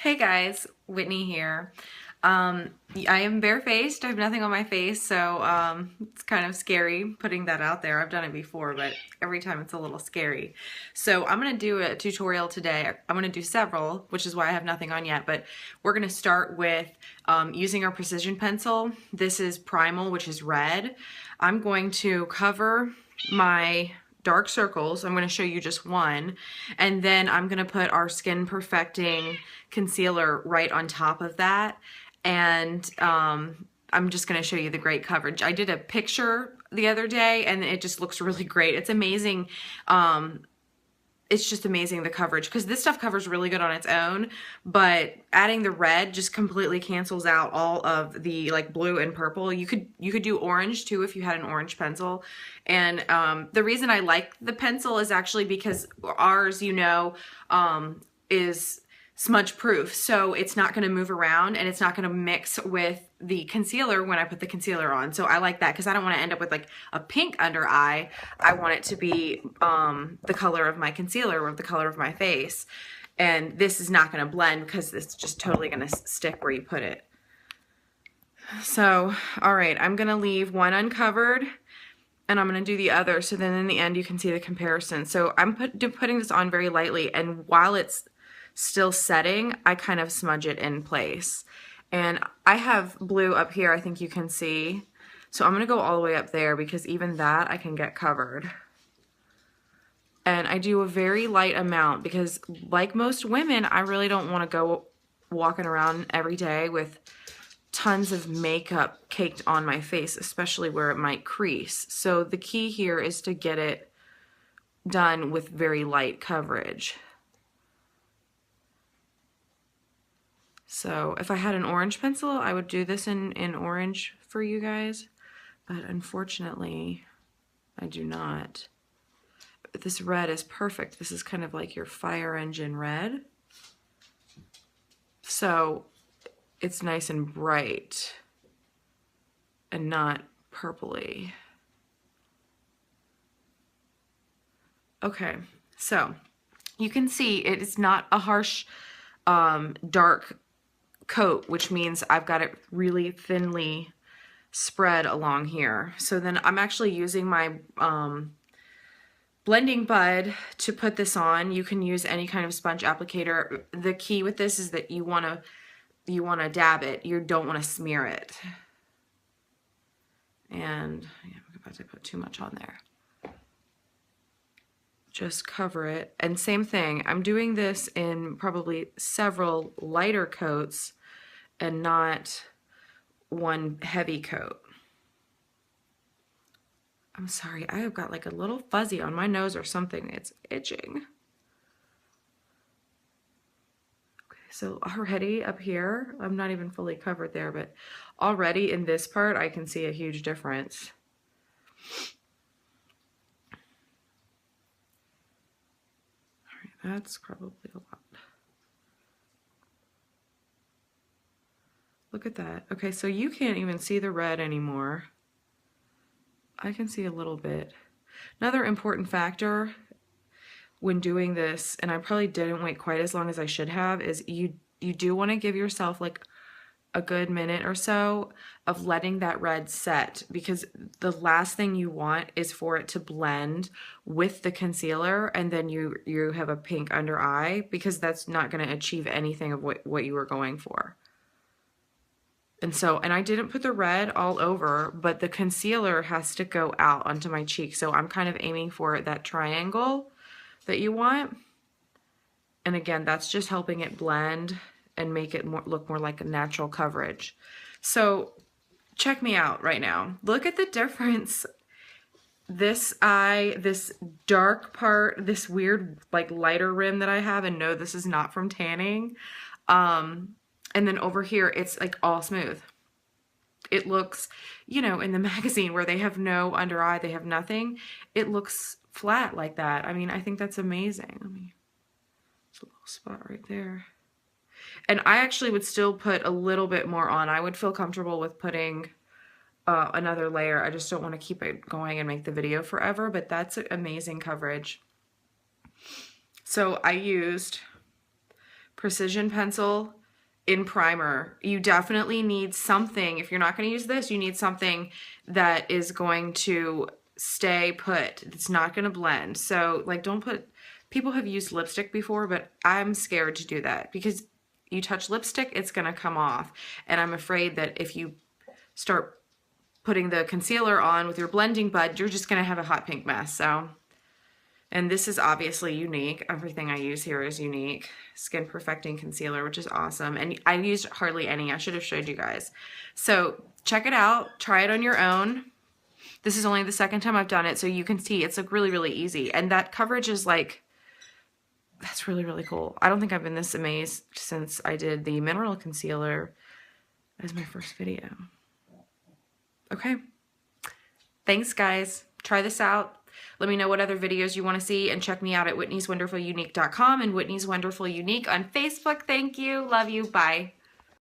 Hey guys, Whitney here. I am barefaced. I have nothing on my face, so it's kind of scary putting that out there. I've done it before, but every time it's a little scary. So I'm going to do a tutorial today. I'm going to do several, which is why I have nothing on yet, but we're going to start with using our precision pencil. This is Primal, which is red. I'm going to cover my dark circles. I'm going to show you just one, and then I'm going to put our Skin Perfecting concealer right on top of that, and I'm just going to show you the great coverage. I did a picture the other day and it just looks really great. It's amazing. It's just amazing, the coverage, because this stuff covers really good on its own, but adding the red just completely cancels out all of the like blue and purple. You could do orange too if you had an orange pencil. And the reason I like the pencil is actually because ours, is smudge proof, so it's not going to move around and it's not going to mix with the concealer when I put the concealer on. So I like that because I don't want to end up with like a pink under eye. I want it to be the color of my concealer or the color of my face, and this is not going to blend because it's just totally going to stick where you put it. So all right, I'm going to leave one uncovered and I'm going to do the other, so then in the end you can see the comparison. So I'm putting this on very lightly, and while it's still setting, I kind of smudge it in place. And I have blue up here, I think you can see. So I'm going to go all the way up there because even that I can get covered. And I do a very light amount because, like most women, I really don't want to go walking around every day with tons of makeup caked on my face, especially where it might crease. So the key here is to get it done with very light coverage. So if I had an orange pencil, I would do this in orange for you guys, but unfortunately, I do not. But this red is perfect. This is kind of like your fire engine red. So it's nice and bright and not purpley. Okay, so you can see it is not a harsh, dark coat, which means I've got it really thinly spread along here. So then I'm actually using my blending bud to put this on. You can use any kind of sponge applicator. The key with this is that you want to dab it. You don't want to smear it. And yeah, I'm about to put too much on there. Just cover it. And same thing, I'm doing this in probably several lighter coats and not one heavy coat. I'm sorry, I have got like a little fuzzy on my nose or something. It's itching. Okay, so already up here, I'm not even fully covered there, but already in this part, I can see a huge difference. All right, that's probably a lot. Look at that. Okay, so you can't even see the red anymore. I can see a little bit. Another important factor when doing this, and I probably didn't wait quite as long as I should have, is you do want to give yourself like a good minute or so of letting that red set, because the last thing you want is for it to blend with the concealer and then you have a pink under eye, because that's not going to achieve anything of what you were going for. And I didn't put the red all over, but the concealer has to go out onto my cheek. So I'm kind of aiming for that triangle that you want. And again, that's just helping it blend and make it look more like a natural coverage. So check me out right now. Look at the difference. This eye, this dark part, this weird like lighter rim that I have, and no, this is not from tanning. And then over here, it's like all smooth. It looks, in the magazine where they have no under eye, they have nothing. It looks flat like that. I mean, I think that's amazing. It's a little spot right there. And I actually would still put a little bit more on. I would feel comfortable with putting another layer. I just don't want to keep it going and make the video forever, but that's amazing coverage. So I used Precision Pencil in primer. You definitely need something. If you're not going to use this, you need something that is going to stay put. It's not going to blend. So like, don't put, people have used lipstick before, but I'm scared to do that because you touch lipstick, it's going to come off. And I'm afraid that if you start putting the concealer on with your blending bud, you're just going to have a hot pink mess. So, and this is obviously unique. Everything I use here is unique. Skin Perfecting Concealer, which is awesome. And I used hardly any. I should have showed you guys. So check it out. Try it on your own. This is only the second time I've done it, so you can see it's like really, really easy. And that coverage is like, that's really, really cool. I don't think I've been this amazed since I did the mineral concealer as my first video. Okay. Thanks, guys. Try this out. Let me know what other videos you want to see, and check me out at Whitney'sWonderfulUnique.com and Whitney's Wonderful Unique on Facebook. Thank you. Love you. Bye.